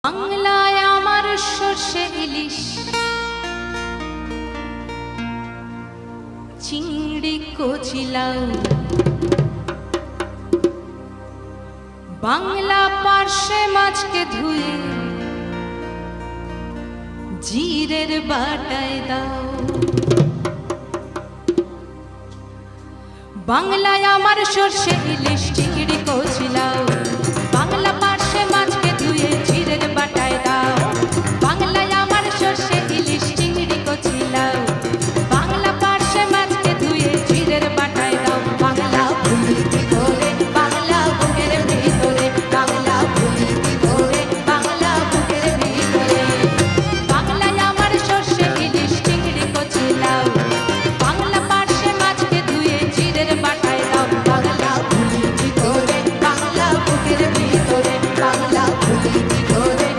বাংলায় আমার সর্ষে ইলিশ চিংড়ি কচিলাও, বাংলা পার্শে মাছকে ধুয়ে জিরের বাটায় দাও। বাংলায় আমার সর্ষে ইলিশ